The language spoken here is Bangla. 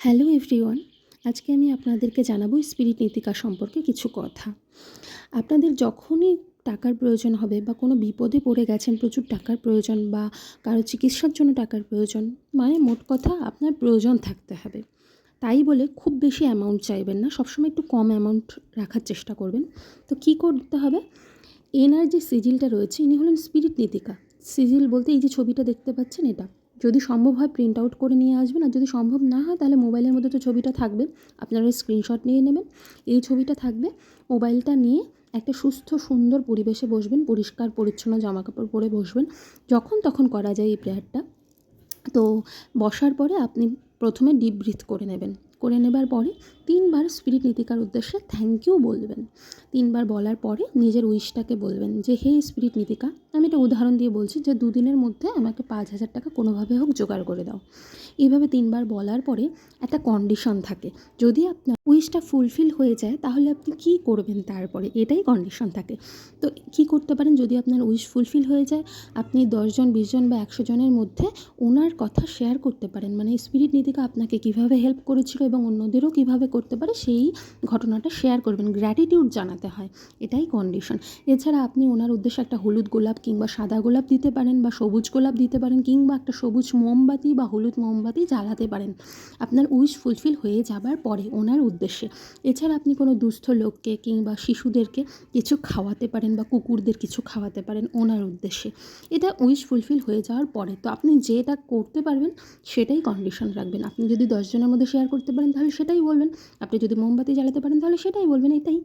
হ্যালো এভরিওয়ান, আজকে আমি আপনাদেরকে জানাবো স্পিরিট নীতিকা সম্পর্কে কিছু কথা। আপনাদের যখনই টাকার প্রয়োজন হবে বা কোনো বিপদে পড়ে গেছেন, প্রচুর টাকার প্রয়োজন বা কারো চিকিৎসার জন্য টাকার প্রয়োজন, মানে মোট কথা আপনার প্রয়োজন থাকতে হবে। তাই বলে খুব বেশি অ্যামাউন্ট চাইবেন না, সবসময় একটু কম অ্যামাউন্ট রাখার চেষ্টা করবেন। তো কী করতে হবে? এনার যে সিজিলটা রয়েছে, ইনি হলেন স্পিরিট নীতিকা। সিজিল বলতে এই যে ছবিটা দেখতে পাচ্ছেন এটা, যদি সম্ভব হয় প্রিন্ট আউট করে নিয়ে আসবেন, আর যদি সম্ভব না হয় তাহলে মোবাইলের মধ্যে তো ছবিটা থাকবে, আপনারা স্ক্রিনশট নিয়ে নেবেন। এই ছবিটা থাকবে, মোবাইলটা নিয়ে একটা সুস্থ সুন্দর পরিবেশে বসবেন, পরিষ্কার পরিচ্ছন্ন জামাকাপড় পরে বসবেন। যখন তখন করা যায় এই প্রেয়ারটা। তো বসার পরে আপনি প্রথমে ডিপ ব্রিথ করে নেবেন। করে নেবার পরে 3 বার স্পিরিট নীতিকার উদ্দেশ্যে থ্যাংক ইউ বলবেন। 3 বার বলার পরে নিজের উইশটাকে বলবেন যে, হে স্পিরিট নীতিকা, আমি একটা উদাহরণ দিয়ে বলছি যে 2 দিনের মধ্যে আমাকে 5,000 টাকা কোনোভাবে হোক জোগাড় করে দাও। এইভাবে 3 বার বলার পরে একটা কন্ডিশন থাকে। যদি আপনার উইশটা ফুলফিল হয়ে যায় তাহলে আপনি কী করবেন তারপরে, এটাই কন্ডিশন থাকে। তো কী করতে পারেন, যদি আপনার উইশ ফুলফিল হয়ে যায়, আপনি 10 জন, 20 জন বা 100 জনের মধ্যে ওনার কথা শেয়ার করতে পারেন। মানে স্পিরিট নীতিকা আপনাকে কীভাবে হেল্প করেছিল এবং অন্যদেরও কীভাবে করতে পারে সেই ঘটনাটা শেয়ার করবেন। গ্র্যাটিটিউড জানাতে হয়, এটাই কন্ডিশন। এছাড়া আপনি ওনার উদ্দেশ্যে একটা হলুদ গোলাপ কিংবা সাদা গোলাপ দিতে পারেন, বা সবুজ গোলাপ দিতে পারেন, কিংবা একটা সবুজ মোমবাতি বা হলুদ মোমবাতি জ্বালাতে পারেন আপনার উইশ ফুলফিল হয়ে যাবার পরে ওনার উদ্দেশ্যে। এছাড়া আপনি কোনো দুস্থ লোককে কিংবা শিশুদেরকে কিছু খাওয়াতে পারেন, বা কুকুরদের কিছু খাওয়াতে পারেন ওনার উদ্দেশ্যে। এটা উইশ ফুলফিল হয়ে যাওয়ার পরে। তো আপনি যেটা করতে পারবেন সেটাই কন্ডিশন রাখবেন। আপনি যদি 10 জনের মধ্যে শেয়ার করতে পারেন তাহলে সেটাই বলবেন, আপনি যদি মোমবাতি জ্বালাতে পারেন তাহলে সেটাই বলবেন, এটাই।